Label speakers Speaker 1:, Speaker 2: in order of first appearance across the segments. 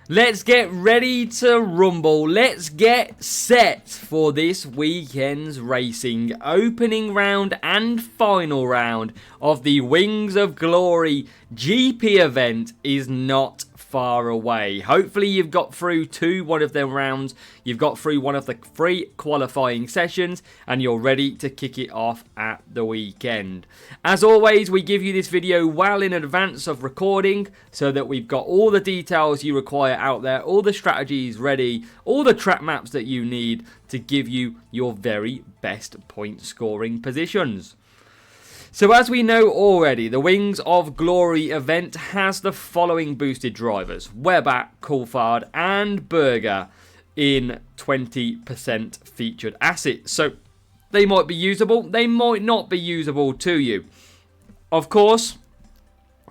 Speaker 1: Let's get ready to rumble. Let's get set for this weekend's racing. Opening round and final round of the Wings of Glory GP event is not far away. Hopefully you've got through one of them rounds, you've got through one of the 3 qualifying sessions, and you're ready to kick it off at the weekend. As always, we give you this video well in advance of recording so that we've got all the details you require out there, all the strategies ready, all the track maps that you need to give you your very best point scoring positions. So as we know already, the Wings of Glory event has the following boosted drivers: Webber, Coulthard and Berger in 20% featured assets. So they might be usable, they might not be usable to you. Of course,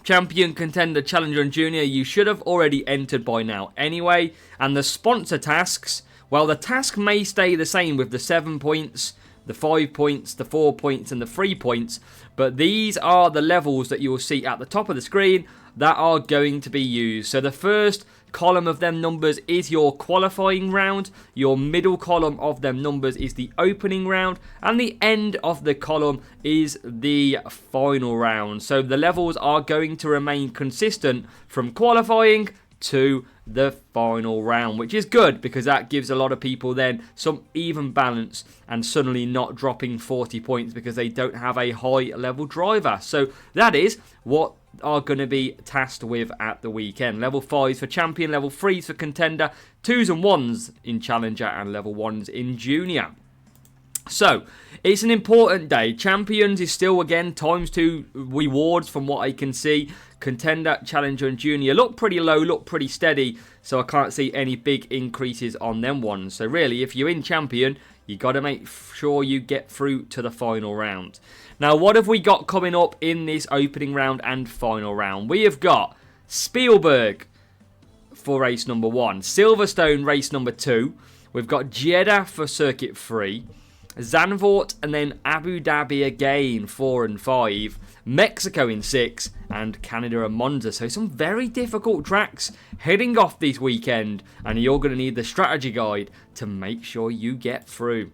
Speaker 1: Champion, Contender, Challenger and Junior you should have already entered by now anyway. And the sponsor tasks, well, the task may stay the same with the 7 points, the 5 points, the 4 points and the 3 points, but these are the levels that you will see at the top of the screen that are going to be used. So the first column of them numbers is your qualifying round, your middle column of them numbers is the opening round, and the end of the column is the final round. So the levels are going to remain consistent from qualifying to the final round, which is good because that gives a lot of people then some even balance and suddenly not dropping 40 points because they don't have a high level driver. So that is what are going to be tasked with at the weekend. Level 5s for Champion, level 3s for Contender, 2s and 1s in Challenger and level 1s in Junior. So, it's an important day. Champions is still, again, ×2 rewards from what I can see. Contender, Challenger and Junior look pretty low, look pretty steady. So I can't see any big increases on them ones. So really, if you're in Champion, you got to make sure you get through to the final round. Now, what have we got coming up in this opening round and final round? We have got Spielberg for race number 1. Silverstone race number 2. We've got Jeddah for circuit 3. Zandvoort and then Abu Dhabi again, 4 and 5. Mexico in 6 and Canada and Monza. So some very difficult tracks heading off this weekend, and you're going to need the strategy guide to make sure you get through.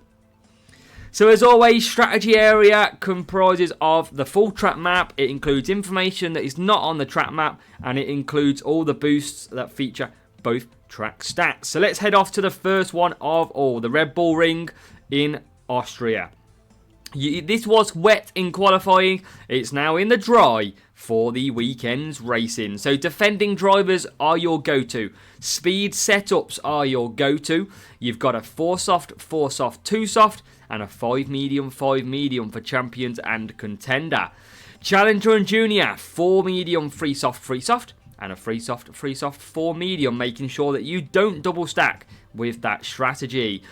Speaker 1: So as always, strategy area comprises of the full track map. It includes information that is not on the track map, and it includes all the boosts that feature both track stats. So let's head off to the first one of all, the Red Bull Ring in Austria. This was wet in qualifying. It's now in the dry for the weekend's racing. So defending drivers are your go-to. Speed setups are your go-to. You've got a 4 soft, 4 soft, 2 soft and a 5 medium, 5 medium for Champions and Contender. Challenger and Junior, 4 medium, 3 soft, 3 soft and a 3 soft, 3 soft, 4 medium, making sure that you don't double stack with that strategy.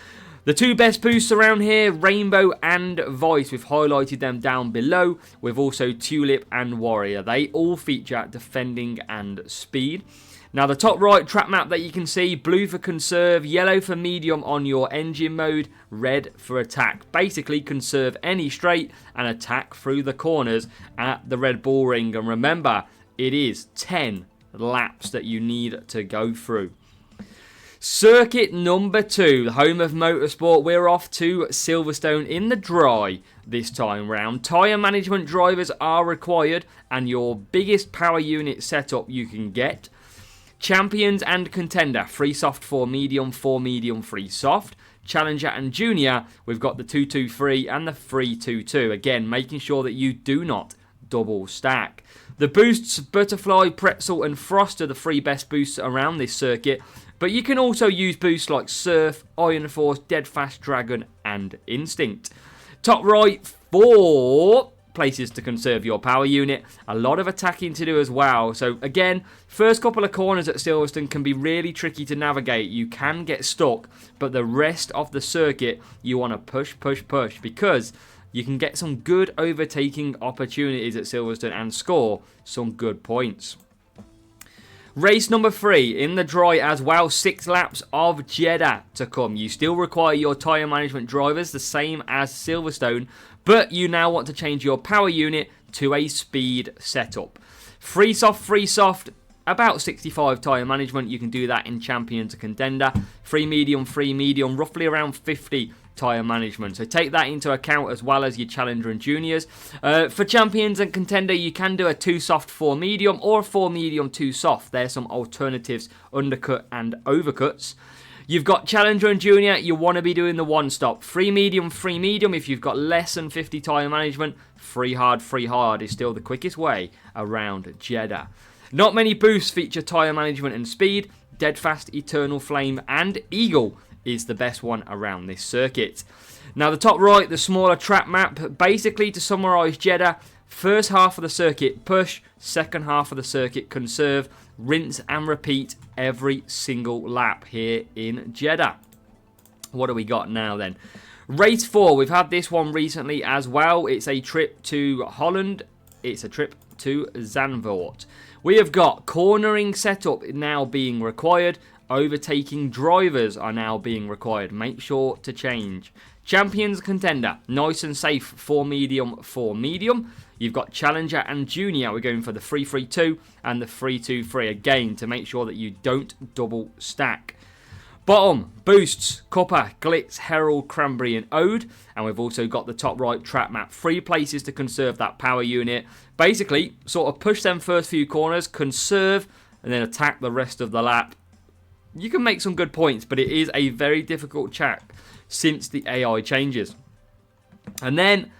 Speaker 1: The 2 best boosts around here, Rainbow and Vice. We've highlighted them down below. With also Tulip and Warrior. They all feature defending and speed. Now the top right track map that you can see, blue for conserve, yellow for medium on your engine mode, red for attack. Basically conserve any straight and attack through the corners at the Red Bull Ring. And remember, it is 10 laps that you need to go through. Circuit number 2, the home of motorsport. We're off to Silverstone in the dry this time round. Tyre management drivers are required and your biggest power unit setup you can get. Champions and Contender, 3 soft, 4 medium, 4 medium, 3 soft. Challenger and Junior, we've got the 223 and the 322. Again, making sure that you do not double stack. The boosts, Butterfly, Pretzel and Frost are the 3 best boosts around this circuit. But you can also use boosts like Surf, Iron Force, Dead Fast Dragon and Instinct. Top right, 4 places to conserve your power unit. A lot of attacking to do as well. So again, first couple of corners at Silverstone can be really tricky to navigate. You can get stuck, but the rest of the circuit you want to push, push, push, because you can get some good overtaking opportunities at Silverstone and score some good points. Race number 3 in the dry as well, 6 laps of Jeddah to come. You still require your tyre management drivers, the same as Silverstone, but you now want to change your power unit to a speed setup. 3 soft, 3 soft, about 65 tyre management. You can do that in Champions and Contender. Free medium, roughly around 50 tyre management. So take that into account as well as your Challenger and Juniors. For Champions and Contender, you can do a 2 soft, 4 medium, or a 4 medium, 2 soft. There's some alternatives, undercut and overcuts. You've got Challenger and Junior, you want to be doing the 1 stop. Free medium if you've got less than 50 tyre management. Free hard is still the quickest way around Jeddah. Not many boosts feature tyre management and speed. Dead Fast, Eternal Flame and Eagle is the best one around this circuit. Now the top right, the smaller track map, basically to summarise Jeddah, first half of the circuit push, second half of the circuit conserve, rinse and repeat every single lap here in Jeddah. What do we got now then? Race 4, we've had this one recently as well. It's a trip to Holland. It's a trip to Zandvoort. We have got cornering setup now being required. Overtaking drivers are now being required. Make sure to change. Champions Contender, nice and safe, 4 medium. You've got Challenger and Junior. We're going for the 3-3-2 and the 3-2-3 again to make sure that you don't double stack. Bottom, Boosts, Copper, Glitz, Herald, Cranberry and Ode. And we've also got the top right track map. 3 places to conserve that power unit. Basically, sort of push them first few corners, conserve, and then attack the rest of the lap. You can make some good points, but it is a very difficult track since the AI changes. And then,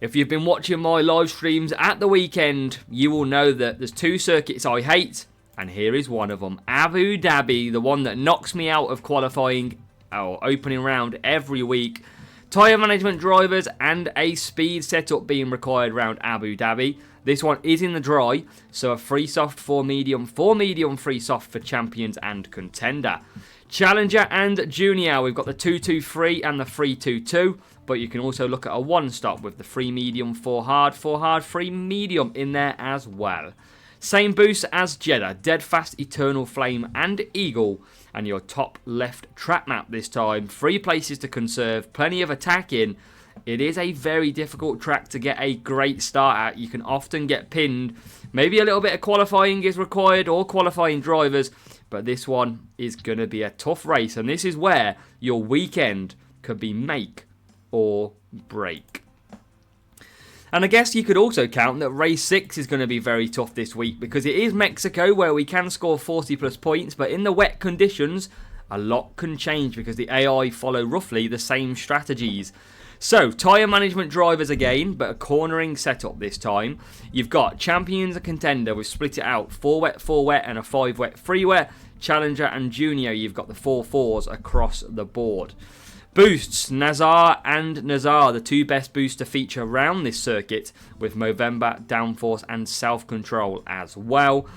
Speaker 1: if you've been watching my live streams at the weekend, you will know that there's 2 circuits I hate, and here is one of them. Abu Dhabi, the one that knocks me out of qualifying or opening round every week. Tyre management drivers and a speed setup being required around Abu Dhabi. This one is in the dry, so a 3 soft, 4 medium, 3 soft for Champions and Contender. Challenger and Junior, we've got the 2-2-3 and the 3-2-2, but you can also look at a 1 stop with the 3 medium, 4 hard, 3 medium in there as well. Same boost as Jeddah, Dead Fast, Eternal Flame and Eagle, and your top left track map this time. 3 places to conserve, plenty of attacking. It is a very difficult track to get a great start at. You can often get pinned. Maybe a little bit of qualifying is required or qualifying drivers, but this one is going to be a tough race, and this is where your weekend could be make or break. And I guess you could also count that race 6 is going to be very tough this week because it is Mexico where we can score 40 plus points, but in the wet conditions, a lot can change because the AI follow roughly the same strategies. So, tyre management drivers again, but a cornering setup this time. You've got Champions and Contender, we've split it out, 4 wet, and a 5 wet, 3 wet. Challenger and Junior, you've got the 4 fours across the board. Boosts, Nazar and Nazar, the 2 best boosts to feature around this circuit, with Movember, Downforce and Self-Control as well.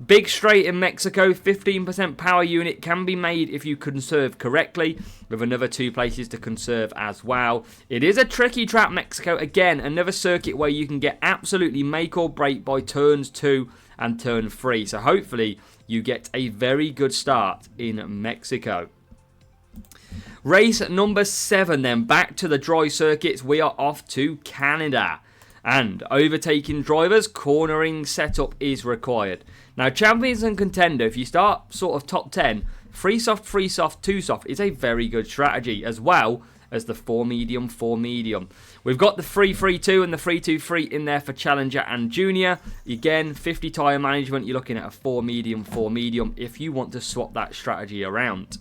Speaker 1: Big straight in Mexico, 15% power unit can be made if you conserve correctly, with another 2 places to conserve as well. It is a tricky track, Mexico. Again, another circuit where you can get absolutely make or break by turns 2 and turn 3. So hopefully you get a very good start in Mexico. Race number 7 then, back to the dry circuits. We are off to Canada. And overtaking drivers, cornering setup is required. Now, Champions and Contender, if you start sort of top 10, 3 soft, 2 soft is a very good strategy, as well as the 4 medium. We've got the 3-3-2 and the 3-2-3 in there for Challenger and Junior. Again, 50 tyre management, you're looking at a 4 medium if you want to swap that strategy around.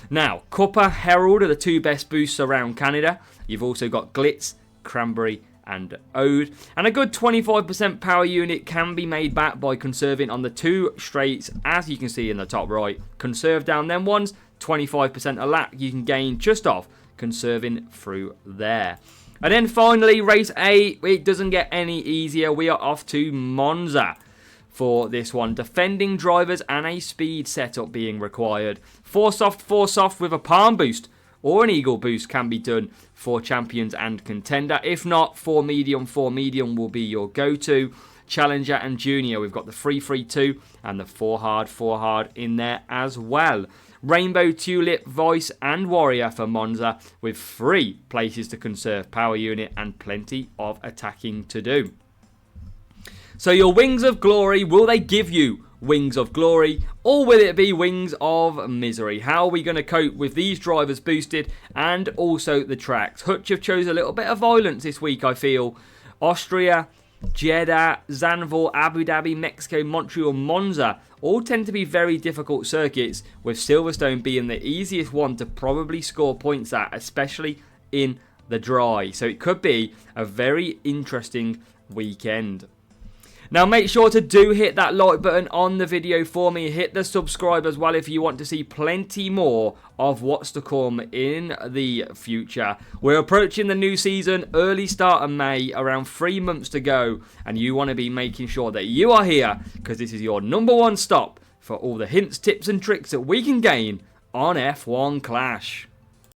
Speaker 1: Now, Copper, Herald are the 2 best boosts around Canada. You've also got Glitz, Cranberry and Ode. And a good 25% power unit can be made back by conserving on the 2 straights, as you can see in the top right. Conserve down them ones, 25% a lap you can gain just off conserving through there. And then finally, race 8, it doesn't get any easier. We are off to Monza for this one. Defending drivers and a speed setup being required. 4 soft with a palm boost or an eagle boost can be done for Champions and Contender. If not, 4 medium will be your go-to. Challenger and Junior, we've got the 3-3-2 and the 4 hard in there as well. Rainbow, Tulip, Voice and Warrior for Monza, with 3 places to conserve power unit and plenty of attacking to do. So your Wings of Glory, will they give you Wings of Glory, or will it be Wings of Misery? How are we going to cope with these drivers boosted and also the tracks? Hutch have chose a little bit of violence this week, I feel. Austria, Jeddah, Zandvoort, Abu Dhabi, Mexico, Montreal, Monza all tend to be very difficult circuits, with Silverstone being the easiest one to probably score points at, especially in the dry. So it could be a very interesting weekend. Now make sure to hit that like button on the video for me. Hit the subscribe as well if you want to see plenty more of what's to come in the future. We're approaching the new season, early start of May, around 3 months to go. And you want to be making sure that you are here, because this is your #1 stop for all the hints, tips and tricks that we can gain on F1 Clash.